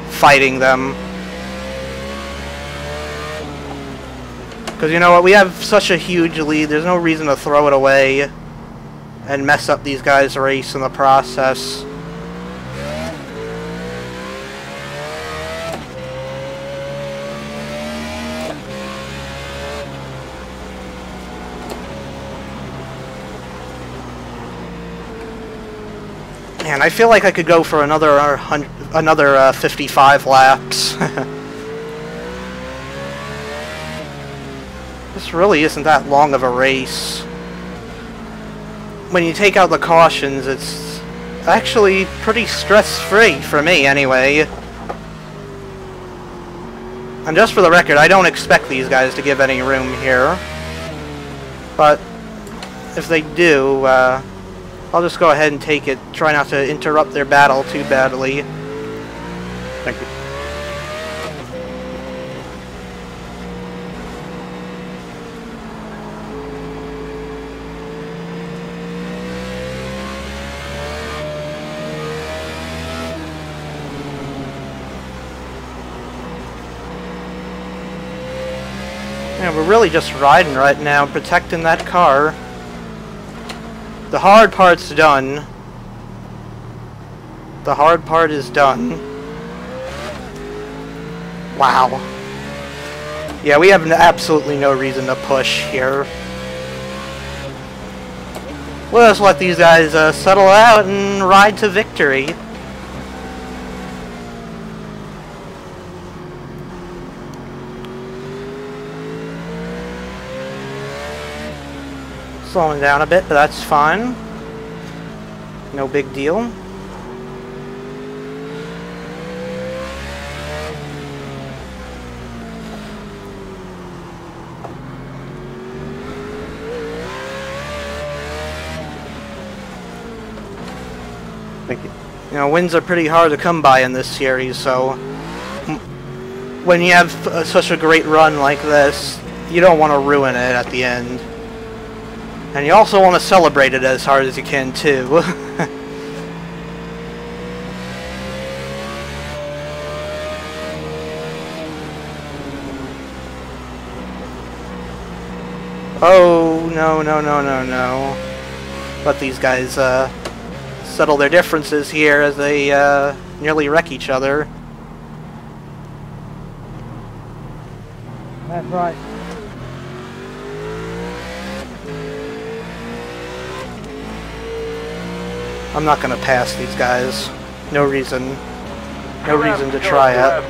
fighting them. Because you know what, we have such a huge lead, there's no reason to throw it away and mess up these guys' race in the process. Man, I feel like I could go for another 55 laps. This really isn't that long of a race. When you take out the cautions, it's actually pretty stress-free for me, anyway. And just for the record, I don't expect these guys to give any room here. But if they do, I'll just go ahead and take it. Try not to interrupt their battle too badly. Thank you. Yeah, we're really just riding right now, protecting that car. The hard part's done. The hard part is done. Wow. Yeah, we have absolutely no reason to push here. We'll just let these guys settle out and ride to victory. Slowing down a bit, but that's fine. No big deal. Thank you. You know, wins are pretty hard to come by in this series, so when you have such a great run like this, you don't want to ruin it at the end. And you also want to celebrate it as hard as you can, too. Oh, no, no, no, no, no. Let these guys settle their differences here as they nearly wreck each other. That's right. I'm not gonna pass these guys. No reason. No reason to try it.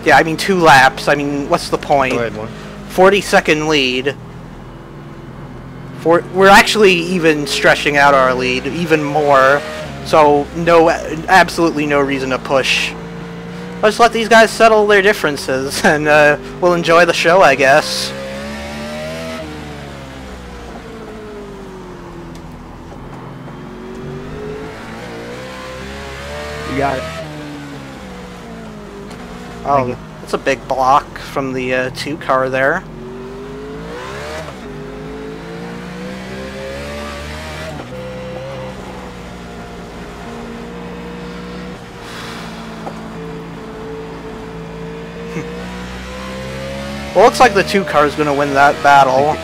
Yeah, I mean 2 laps. I mean, what's the point? Go ahead, one. 40-second lead. We're actually even stretching out our lead even more. So absolutely no reason to push. Let's let these guys settle their differences, and we'll enjoy the show, I guess. You got it. Oh, that's a big block from the 2 car there. Well, looks like the 2 car is going to win that battle.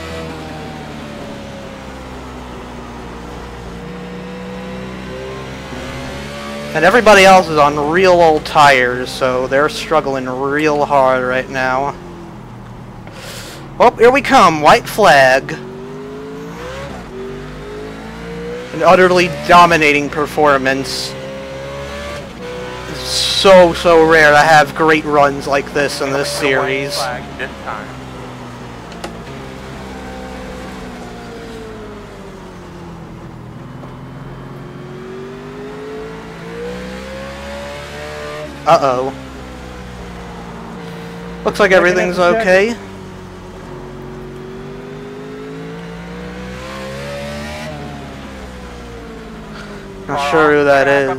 And everybody else is on real old tires, so they're struggling real hard right now. Oh, here we come, white flag. An utterly dominating performance. It's so rare to have great runs like this in this series. This time. Uh-oh. Looks like everything's okay. Not sure who that is.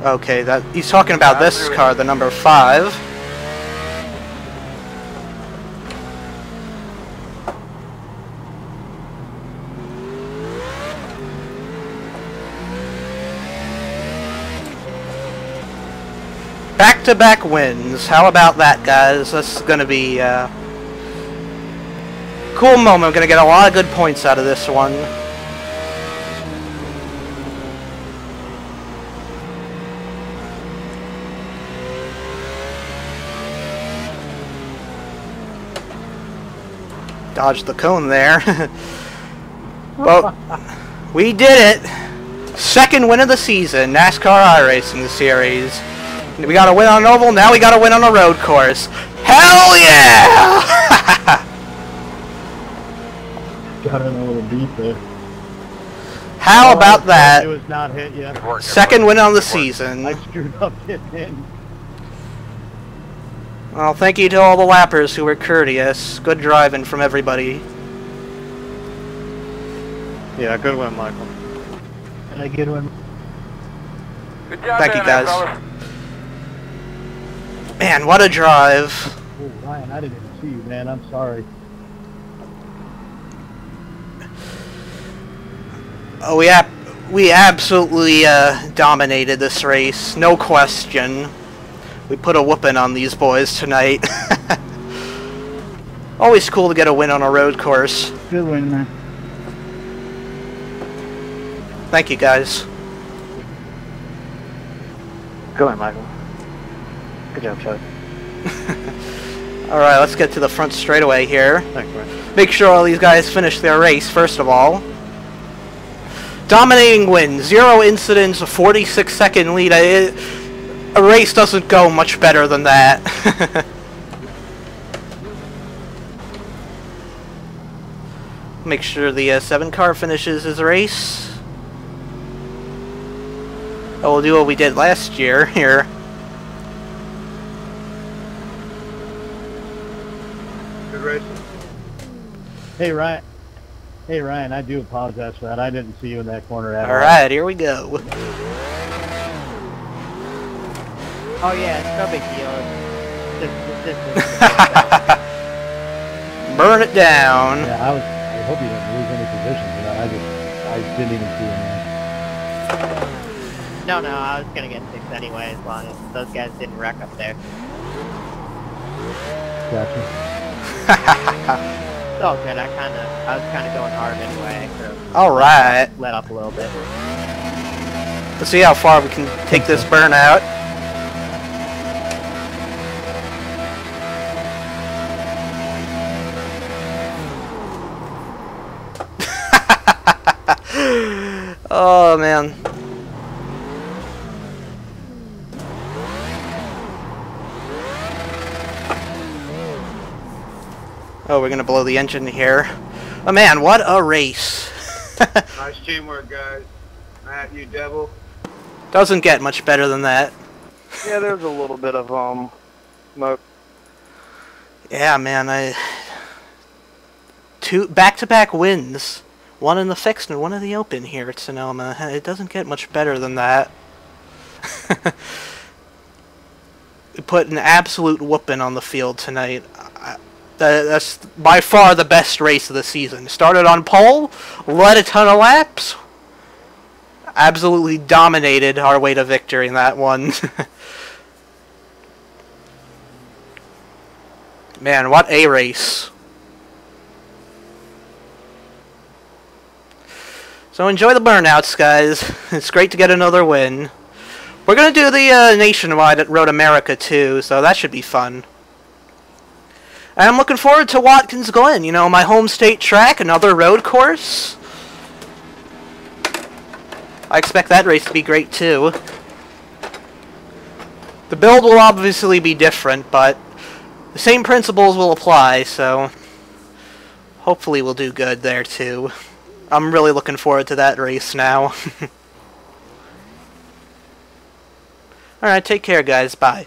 Okay, he's talking about this car, the number 5. Back-to-back wins. How about that, guys? This is going to be a cool moment. I'm going to get a lot of good points out of this one. Dodged the cone there. Well, we did it. 2nd win of the season, NASCAR iRacing Series. We got a win on an oval, now we got a win on a road course. Hell yeah! Got in a little deep there. How about that? It was not hit yet. 2nd win on the season. I screwed up hitting in. Well, thank you to all the lappers who were courteous. Good driving from everybody. Yeah, good one, Michael. And a good one. Good job, Thank you, guys. fellas. Man, what a drive. Oh, Ryan, I didn't even see you, man. I'm sorry. Oh, we absolutely dominated this race. No question. We put a whooping on these boys tonight. Always cool to get a win on a road course. Good win, man. Thank you, guys. Go ahead, Michael. Good job, Chuck. Alright, let's get to the front straightaway here. Thanks, man. Make sure all these guys finish their race, first of all. Dominating win. 0 incidents, a 46-second lead. A race doesn't go much better than that. Make sure the 7 car finishes his race. Oh, we'll do what we did last year here. Good race. Hey, Ryan. Hey, Ryan, I do apologize for that. I didn't see you in that corner at all. Alright, here we go. Oh yeah, it's no big deal. Burn it down. Yeah, I hope you didn't lose any positions. You know, I didn't even see him there. No, I was gonna get 6 anyway, as long as those guys didn't wreck up there. Gotcha. It's all good. I was kinda going hard anyway, so Alright. let up a little bit. Let's see how far we can take this burnout. Oh man. Oh, we're gonna blow the engine here. Oh man, what a race. Nice teamwork, guys. Matt, you devil. Doesn't get much better than that. Yeah, there's a little bit of smoke. Yeah, man, two back-to-back wins. One in the fixed and one in the open here at Sonoma. It doesn't get much better than that. We put an absolute whooping on the field tonight. That's by far the best race of the season. Started on pole, led a ton of laps, absolutely dominated our way to victory in that one. Man, what a race. So enjoy the burnouts, guys. It's great to get another win. We're going to do the nationwide at Road America too, so that should be fun. And I'm looking forward to Watkins Glen, you know, my home state track, another road course. I expect that race to be great too. The build will obviously be different, but the same principles will apply, so hopefully we'll do good there too. I'm really looking forward to that race now. Alright, take care guys, bye.